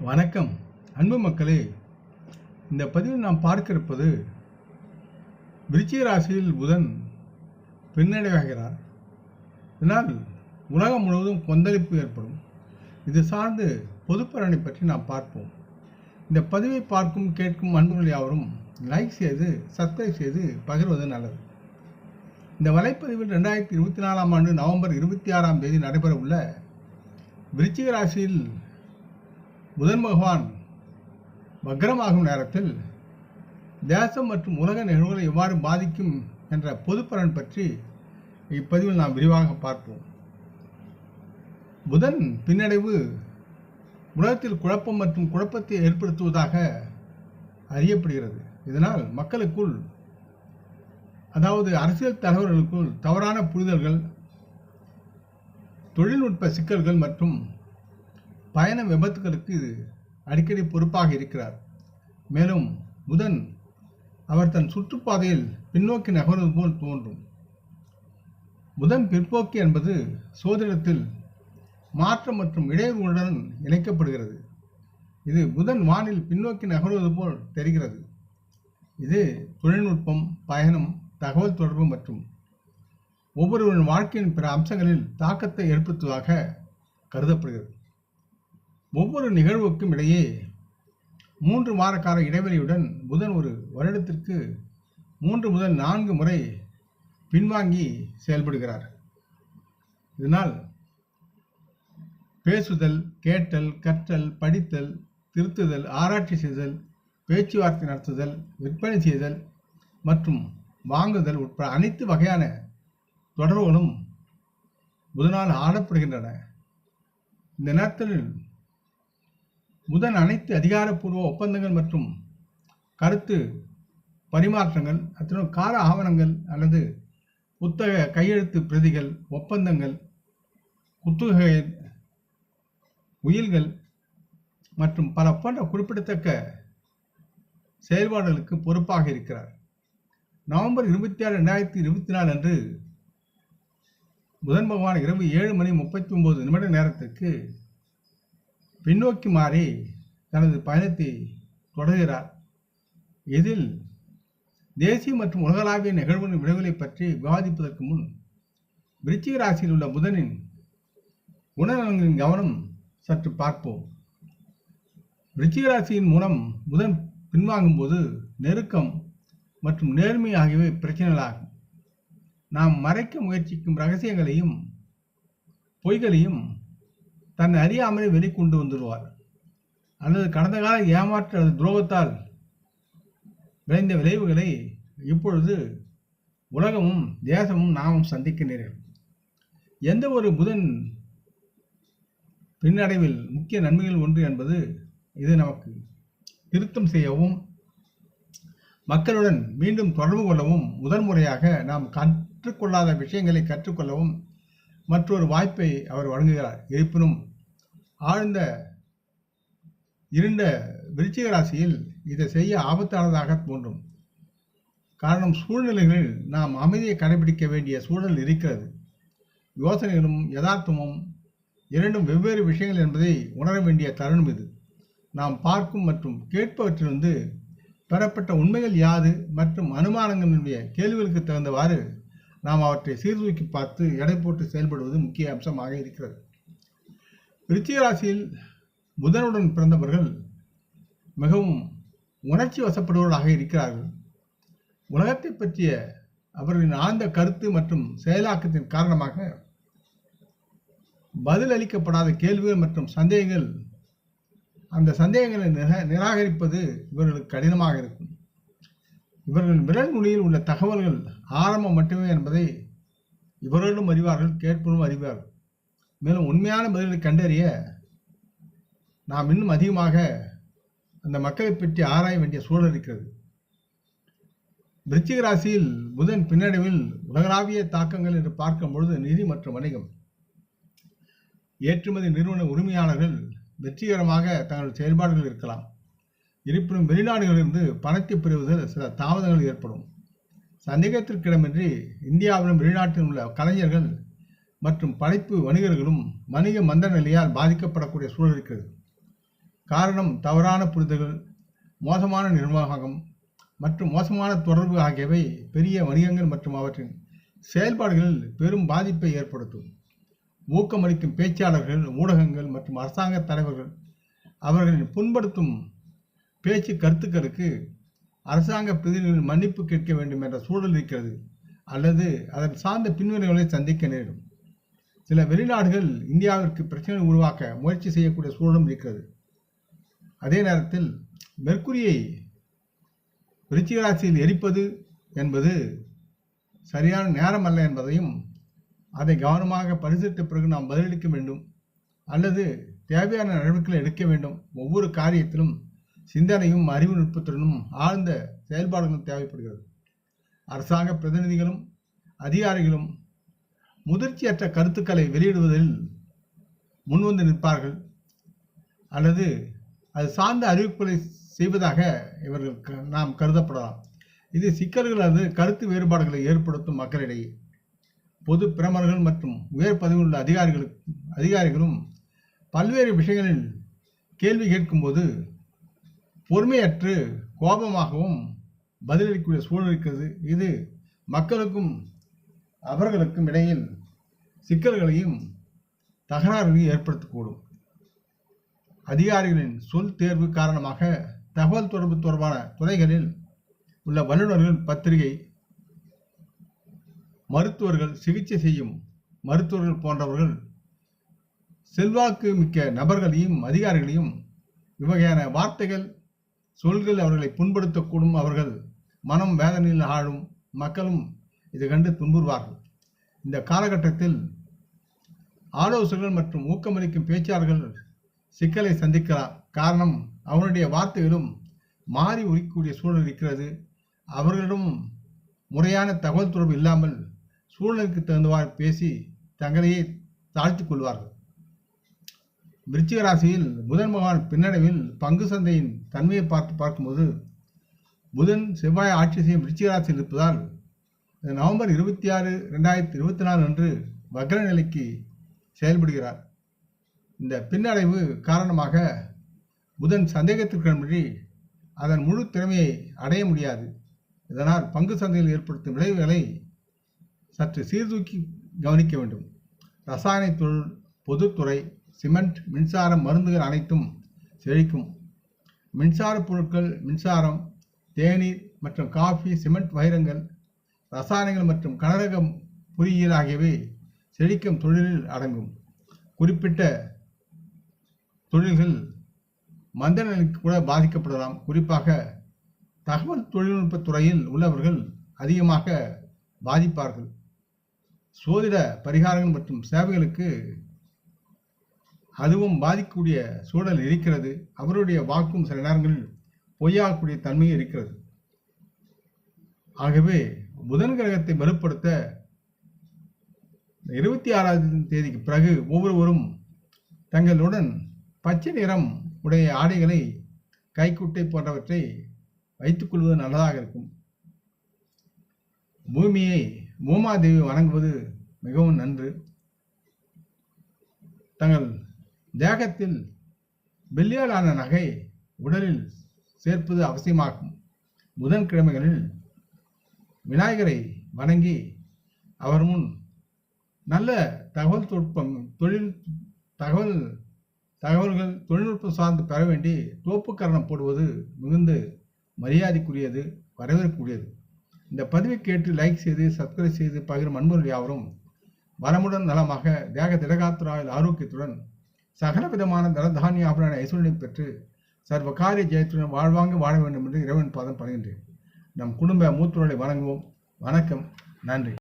வணக்கம் அன்பு மக்களே. இந்த பதிவில் நாம் பார்க்க இருப்பது விருச்சிக ராசியில் புதன் பின்னடைவாகிறார். இதனால் உலகம் முழுவதும் கொந்தளிப்பு ஏற்படும். இது சார்ந்து பொதுப்பலனை பற்றி நாம் பார்ப்போம். இந்த பதிவை பார்க்கும் கேட்கும் அன்புகள் யாவரும் லைக் செய்து சப்ஸ்கிரைப் செய்து பகிர்வது நல்லது. இந்த வலைப்பதிவில் 2024 ஆண்டு நவம்பர் 26 நடைபெற உள்ள விருச்சிக ராசியில் புதன் பகவான் வக்ரமாகும் நேரத்தில் தேசம் மற்றும் உலக நிகழ்வுகளை எவ்வாறு பாதிக்கும் என்ற பொதுப்பலன் பற்றி இப்பதிவில் நாம் விரிவாக பார்ப்போம். புதன் பின்னடைவு உலகத்தில் குழப்பம் மற்றும் குழப்பத்தை ஏற்படுத்துவதாக அறியப்படுகிறது. இதனால் மக்களுக்குள், அதாவது அரசியல் தலைவர்களுக்குள் தவறான புரிதல்கள், தொழில்நுட்ப சிக்கல்கள் மற்றும் பயண விபத்துகளுக்கு அடிக்கடி பொறுப்பாக இருக்கிறார். மேலும் புதன் அவர் தன் சுற்றுப்பாதையில் பின்னோக்கி நகர்வது போல் தோன்றும். புதன் பிற்போக்கு என்பது சோதிடத்தில் மாற்றம் மற்றும் இடையூறுகளுடன் இணைக்கப்படுகிறது. இது புதன் வானில் பின்னோக்கி நகர்வது போல் தெரிகிறது. இது தொழில்நுட்பம், பயணம், தகவல் தொடர்பு மற்றும் ஒவ்வொருவரின் வாழ்க்கையின் பிற அம்சங்களில் தாக்கத்தை ஏற்படுத்துவதாக கருதப்படுகிறது. ஒவ்வொரு நிகழ்வுக்கும் இடையே 3 வார கால இடைவெளியுடன் புதன் ஒரு வருடத்திற்கு 3 முதல் 4 முறை பின்வாங்கி செயல்படுகிறார். இதனால் பேசுதல், கேட்டல், கற்றல், படித்தல், திருத்துதல், ஆராய்ச்சி செய்தல், பேச்சுவார்த்தை நடத்துதல், விற்பனை செய்தல் மற்றும் வாங்குதல் உட்பட அனைத்து வகையான தொடர்புகளும் புதனால் ஆடப்படுகின்றன. இந்த நேரத்தில் புதன் அனைத்து அதிகாரப்பூர்வ ஒப்பந்தங்கள் மற்றும் கருத்து பரிமாற்றங்கள், அத்துடன் கால ஆவணங்கள் அல்லது புத்தக கையெழுத்து பிரதிகள், ஒப்பந்தங்கள், குத்தகை உயில்கள் மற்றும் பல போன்ற குறிப்பிடத்தக்க செயல்பாடுகளுக்கு பொறுப்பாக இருக்கிறார். நவம்பர் 26, 2024 அன்று புதன் பகவான் இரவு 7:39 நேரத்திற்கு பின்னோக்கி மாறி தனது பயணத்தை தொடர்கிறார். இதில் தேசிய மற்றும் உலகளாவிய நிகழ்வுகளின் விளைவுகளை பற்றி விவாதிப்பதற்கு முன் விருச்சிக ராசியில் உள்ள புதனின் குணநலன்களின் கவனம் சற்று பார்ப்போம். விருச்சிக ராசியின் மூலம் புதன் பின்வாங்கும் போது நெருக்கம் மற்றும் நேர்மை ஆகியவை பிரச்சனைகளாகும். நாம் மறைக்க முயற்சிக்கும் ரகசியங்களையும் பொய்களையும் தன்னை அறியாமலே வெளிக்கொண்டு வந்துடுவார். அல்லது கடந்த கால ஏமாற்று அல்லது துரோகத்தால் விளைந்த விளைவுகளை இப்பொழுது உலகமும் தேசமும் நாமும் சந்திக்கின்றீர்கள். எந்த ஒரு புதன் பின்னடைவில் முக்கிய நன்மைகள் ஒன்று என்பது இது நமக்கு திருத்தம் செய்யவும் மக்களுடன் மீண்டும் தொடர்பு கொள்ளவும், முதல் முறையாக நாம் கற்றுக்கொள்ளாத விஷயங்களை கற்றுக்கொள்ளவும் மற்றொரு வாய்ப்பை அவர் வழங்குகிறார். இருப்பினும் ஆழ்ந்த இருண்ட விருச்சிக ராசியில் இதை செய்ய ஆபத்தானதாக தோன்றும். காரணம், சூழ்நிலைகளில் நாம் அமைதியை கடைபிடிக்க வேண்டிய சூழல் இருக்கிறது. யோசனைகளும் யதார்த்தமும் இரண்டும் வெவ்வேறு விஷயங்கள் என்பதை உணர வேண்டிய தருணம் இது. நாம் பார்க்கும் மற்றும் கேட்பவற்றிலிருந்து பெறப்பட்ட உண்மைகள் யாது மற்றும் அனுமானங்களுடைய கேள்விகளுக்கு தகுந்தவாறு நாம் அவற்றை சீர்தூக்கி பார்த்து எடை போட்டு செயல்படுவது முக்கிய அம்சமாக இருக்கிறது. விருச்சிக ராசியில் புதனுடன் பிறந்தவர்கள் மிகவும் உணர்ச்சி வசப்படுபவர்களாக இருக்கிறார்கள். உலகத்தை பற்றிய அவர்களின் ஆழ்ந்த கருத்து மற்றும் செயலாக்கத்தின் காரணமாக பதிலளிக்கப்படாத கேள்விகள் மற்றும் சந்தேகங்கள், அந்த சந்தேகங்களை நிராகரிப்பது இவர்களுக்கு கடினமாக இருக்கும். இவர்கள் விரல் நுனியில் உள்ள தகவல்கள் ஆரம்பம் மட்டுமே என்பதை இவர்களும் அறிவார்கள், கேட்பவரும் அறிவார்கள். மேலும் உண்மையான பதில்களை கண்டறிய நாம் இன்னும் அதிகமாக அந்த மக்களை பற்றி ஆராய வேண்டிய சூழல் இருக்கிறது. விருச்சிக ராசியில் புதன் பின்னடைவில் உலகளாவிய தாக்கங்கள் என்று பார்க்கும் பொழுது நிதி மற்றும் வணிகம், ஏற்றுமதி நிறுவன உரிமையாளர்கள் வெற்றிகரமாக தங்கள் செயல்பாடுகள் இருக்கலாம். இருப்பினும் வெளிநாடுகளிலிருந்து பணத்தை பெறுவதில் சில தாமதங்கள் ஏற்படும். சந்தேகத்திற்கிடமின்றி இந்தியாவிலும் வெளிநாட்டில் உள்ள கலைஞர்கள் மற்றும் படைப்பு வணிகர்களும் வணிக மந்த நிலையால் பாதிக்கப்படக்கூடிய சூழல் இருக்கிறது. காரணம் தவறான புரிதல்கள், மோசமான நிர்வாகம் மற்றும் மோசமான தொடர்பு ஆகியவை பெரிய வணிகங்கள் மற்றும் அவற்றின் செயல்பாடுகளில் பெரும் பாதிப்பை ஏற்படுத்தும். ஊக்கமளிக்கும் பேச்சாளர்கள், ஊடகங்கள் மற்றும் அரசாங்க தலைவர்கள் அவர்களின் புண்படுத்தும் பேச்சு கருத்துக்களுக்கு அரசாங்க பிரதிநிதிகள் மன்னிப்பு கேட்க வேண்டும் என்ற சூழல் இருக்கிறது, அல்லது அதன் சார்ந்த பின்விளைவுகளை சந்திக்க நேரிடும். சில வெளிநாடுகள் இந்தியாவிற்கு பிரச்சனை உருவாக்க முயற்சி செய்யக்கூடிய சூழலும் இருக்கிறது. அதே நேரத்தில் மெர்க்குரியை விருச்சிக ராசியில் எரிப்பது என்பது சரியான நேரம் அல்ல என்பதையும், அதை கவனமாக பரிசீலித்த பிறகு நாம் பதிலளிக்க வேண்டும் அல்லது தேவையான நடவடிக்கைகளை எடுக்க வேண்டும். ஒவ்வொரு காரியத்திலும் சிந்தனையும் அறிவு நுட்பத்துடனும் ஆழ்ந்த செயல்பாடுகளும் தேவைப்படுகிறது. அரசாங்க பிரதிநிதிகளும் அதிகாரிகளும் முதிர்ச்சியற்ற கருத்துக்களை வெளியிடுவதில் முன்வந்து நிற்பார்கள் அல்லது அது சார்ந்த அறிவிப்புகளை செய்வதாக நாம் கருதப்படலாம். இது சிக்கல்கள் அல்லது கருத்து வேறுபாடுகளை ஏற்படுத்தும் மக்களிடையே. பொது பிரமுகர்கள் மற்றும் உயர் பதவியுள்ள அதிகாரிகளும் பல்வேறு விஷயங்களில் கேள்வி கேட்கும்போது பொறுமையற்று கோபமாகவும் பதிலளிக்கக்கூடிய சூழல் இருக்கிறது. இது மக்களுக்கும் அவர்களுக்கும் இடையில் சிக்கல்களையும் தகராறுகளையும் ஏற்படுத்தக்கூடும். அதிகாரிகளின் சொல் தேர்வு காரணமாக தகவல் தொடர்பு தொடர்பான துறைகளில் உள்ள வல்லுநர்கள், பத்திரிகை மருத்துவர்கள், சிகிச்சை செய்யும் மருத்துவர்கள் போன்றவர்கள் செல்வாக்கு மிக்க நபர்களையும் அதிகாரிகளையும் இவ்வகையான வார்த்தைகள், சொல்கள் அவர்களை புண்படுத்தக்கூடும். அவர்கள் மனம் வேதனையில் ஆளும். மக்களும் இதை கண்டு துன்புறுவார்கள். இந்த காலகட்டத்தில் ஆலோசகர்கள் மற்றும் ஊக்கமளிக்கும் பேச்சாளர்கள் சிக்கலை சந்திக்கலாம். காரணம், அவனுடைய வார்த்தைகளும் மாறி உரிக்கக்கூடிய சூழல் இருக்கிறது. அவர்களிடம் முறையான தகவல் தொடர்பு இல்லாமல் சூழலுக்கு தகுந்தவாறு பேசி தங்களையே தாழ்த்திக் கொள்வார்கள். விருச்சிக ராசியில் புதன் பகவான் பின்னடைவில் பங்கு சந்தையின் தன்மையை பார்க்கும்போது புதன் செவ்வாய் ஆட்சி செய்யும் விருச்சிக ராசியில் இருப்பதால் நவம்பர் 26, 2024 அன்று வக்ர நிலைக்கு செயல்படுகிறார். இந்த பின்னடைவு காரணமாக புதன் சந்தேகத்திற்கிடமின்றி அதன் முழு திறமையை அடைய முடியாது. இதனால் பங்கு சந்தையில் ஏற்படுத்தும் விளைவுகளை சற்று சீர்தூக்கி கவனிக்க வேண்டும். ரசாயன தொழில், பொதுத்துறை, சிமெண்ட், மின்சாரம், மருந்துகள் அனைத்தும் செழிக்கும். மின்சார பொருட்கள், மின்சாரம், தேநீர் மற்றும் காஃபி, சிமெண்ட், வைரங்கள், ரசாயனங்கள் மற்றும் கனரக பொறியியல் ஆகியவை செழிக்கும் தொழிலில் அடங்கும். குறிப்பிட்ட தொழில்கள் மந்த நிலைக்கு கூட பாதிக்கப்படலாம். குறிப்பாக தகவல் தொழில்நுட்ப துறையில் உள்ளவர்கள் அதிகமாக பாதிப்பார்கள். சோதிட பரிகாரங்கள் மற்றும் சேவைகளுக்கு அதுவும் பாதிக்கக்கூடிய சூழல் இருக்கிறது. அவருடைய வாக்கும் சில நேரங்களில் பொய்யாகக்கூடிய தன்மை இருக்கிறது. ஆகவே புதன் கிரகத்தை வலுப்படுத்த 26ஆம் தேதிக்கு பிறகு ஒவ்வொருவரும் தங்களுடன் பச்சை நிறம் உடைய ஆடைகளை, கைக்குட்டை போன்றவற்றை வைத்துக் கொள்வது நல்லதாக இருக்கும். பூமாதேவி வணங்குவது மிகவும் நன்று. தங்கள் தேகத்தில் வெள்ளியாலான நகை உடலில் சேர்ப்பது அவசியமாகும். புதன்கிழமைகளில் விநாயகரை வணங்கி அவர் முன் நல்ல தொழில்நுட்பம் சார்ந்து பெற வேண்டி தோப்புக்கரணம் போடுவது மிகுந்த மரியாதைக்குரியது, வரவேற்கக்கூடியது. இந்த பதிவை கேட்டு லைக் செய்து சப்ஸ்கிரைப் செய்து பகிரும் அன்பர்கள் யாவரும் வளமுடன் நலமாக தேக திடகாத்திராயில் ஆரோக்கியத்துடன் சகல விதமான தனதானிய ஆபரண ஐஸ்வர்யம் பெற்று சர்வ காரிய ஜெயத்துடன் வாழ்வாங்க வாழ வேண்டும் என்று இறைவன் பாதம் பணிகின்றேன். நம் குடும்ப மூத்தோரை வணங்குவோம். வணக்கம், நன்றி.